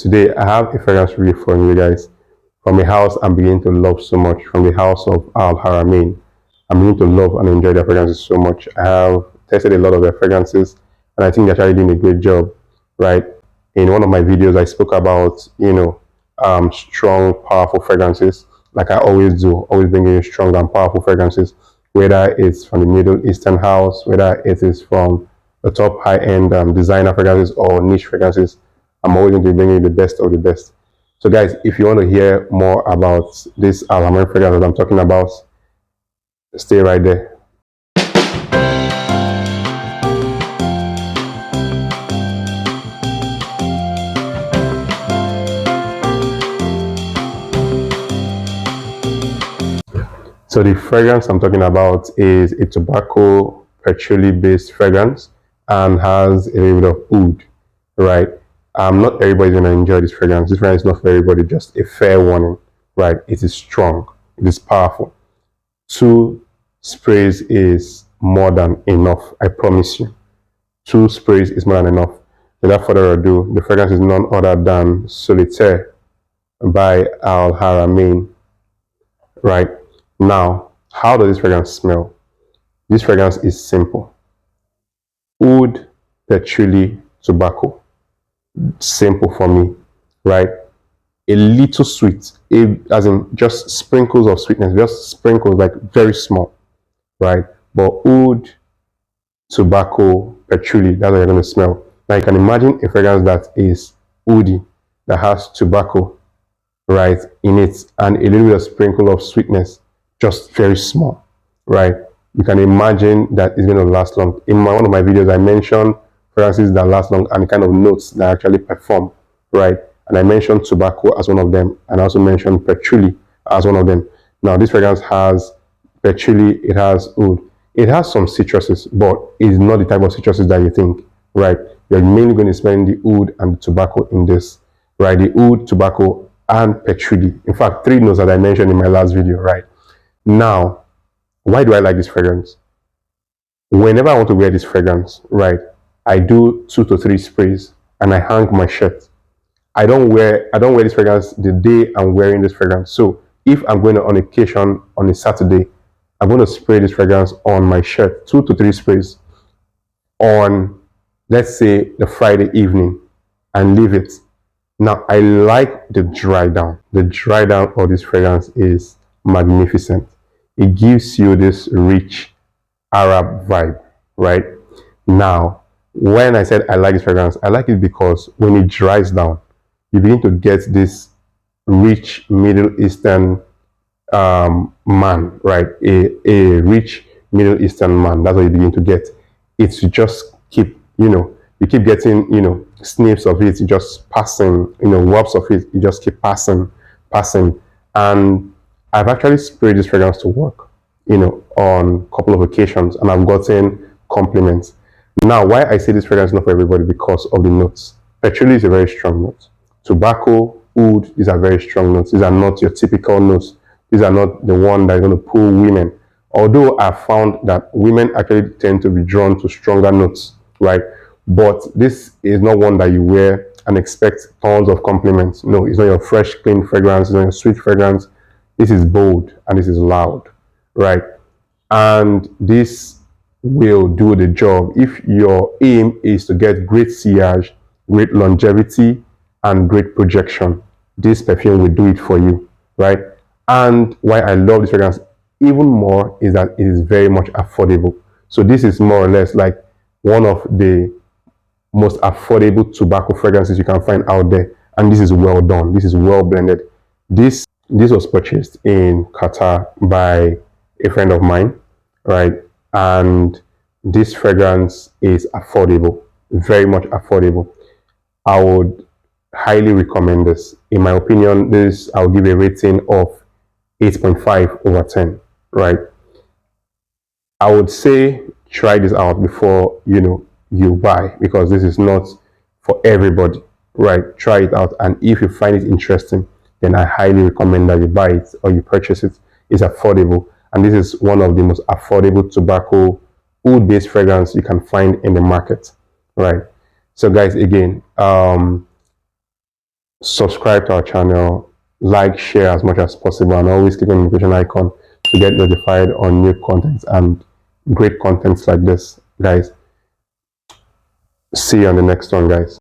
today I have a fragrance review for you guys from a house I'm beginning to love so much, from the house of Haramain. I'm beginning to love and enjoy their fragrances so much. I have tested a lot of their fragrances and I think they're actually doing a great job, right? In one of my videos, I spoke about, strong, powerful fragrances, like I always do, always bringing you strong and powerful fragrances, whether it's from the Middle Eastern house, whether it is from the top high-end designer fragrances or niche fragrances. I'm always going to be bringing you the best of the best. So guys, if you want to hear more about this Haramain fragrance that I'm talking about, stay right there. So the fragrance I'm talking about is a tobacco patchouli based fragrance and has a little bit of oud, right? Not everybody's gonna enjoy this fragrance. This fragrance is not for everybody, just a fair warning, right? It is strong, it is powerful. 2 sprays is more than enough, I promise you. 2 sprays is more than enough. Without further ado, the fragrance is none other than Solitaire by Al Haramain, right? Now, how does this fragrance smell? This fragrance is simple. Oud, patchouli, tobacco. Simple for me, right? A little sweet, as in just sprinkles of sweetness, just sprinkles, like very small, right? But oud, tobacco, patchouli, that's what you're going to smell. Now you can imagine a fragrance that is oudy, that has tobacco, right, in it, and a little bit of sprinkle of sweetness, just very small, right? You can imagine that it's going to last long. In one of my videos, I mentioned fragrances that last long and the kind of notes that actually perform, right? And I mentioned tobacco as one of them, and I also mentioned patchouli as one of them. Now, this fragrance has patchouli, it has oud. It has some citruses, but it's not the type of citruses that you think, right? You're mainly going to smell the oud and the tobacco in this, right? The oud, tobacco, and patchouli. In fact, 3 notes that I mentioned in my last video, right? Now, why do I like this fragrance? Whenever I want to wear this fragrance, right, I do 2 to 3 sprays and I hang my shirt. I don't wear this fragrance the day I'm wearing this fragrance. So if I'm going on occasion on a Saturday, I'm going to spray this fragrance on my shirt, 2 to 3 sprays on, let's say, the Friday evening, and leave it. Now, I like the dry down. The dry down of this fragrance is magnificent. It gives you this rich Arab vibe, right? Now, when I said I like this fragrance, I like it because when it dries down, you begin to get this rich Middle Eastern man, right? A rich Middle Eastern man. That's what you begin to get. It's just keep, you keep getting, snips of it, just passing, wobs of it, you just keep passing. And I've actually sprayed this fragrance to work, on a couple of occasions, and I've gotten compliments. Now, why I say this fragrance is not for everybody, because of the notes. Patchouli is a very strong note. Tobacco, oud, these are very strong notes. These are not your typical notes. These are not the one that is going to pull women. Although I found that women actually tend to be drawn to stronger notes, right? But this is not one that you wear and expect tons of compliments. No, it's not your fresh, clean fragrance. It's not your sweet fragrance. This is bold and this is loud, right? And this will do the job if your aim is to get great sillage, great longevity, and great projection. This perfume will do it for you, right? And why I love this fragrance even more is that it is very much affordable. So this is more or less like one of the most affordable tobacco fragrances you can find out there, and this is well done. This is well blended. This was purchased in Qatar by a friend of mine, right? And this fragrance is affordable, very much affordable. I would highly recommend this. In my opinion, this I'll give a rating of 8.5 over 10, right? I would say try this out before you buy, because this is not for everybody, right? Try it out, and if you find it interesting, then I highly recommend that you buy it or you purchase it. It's affordable, and this is one of the most affordable tobacco oud-based fragrance you can find in the market, right? So guys, again, subscribe to our channel, like, share as much as possible, and always click on the notification icon to get notified on new content and great contents like this, guys. See you on the next one, guys.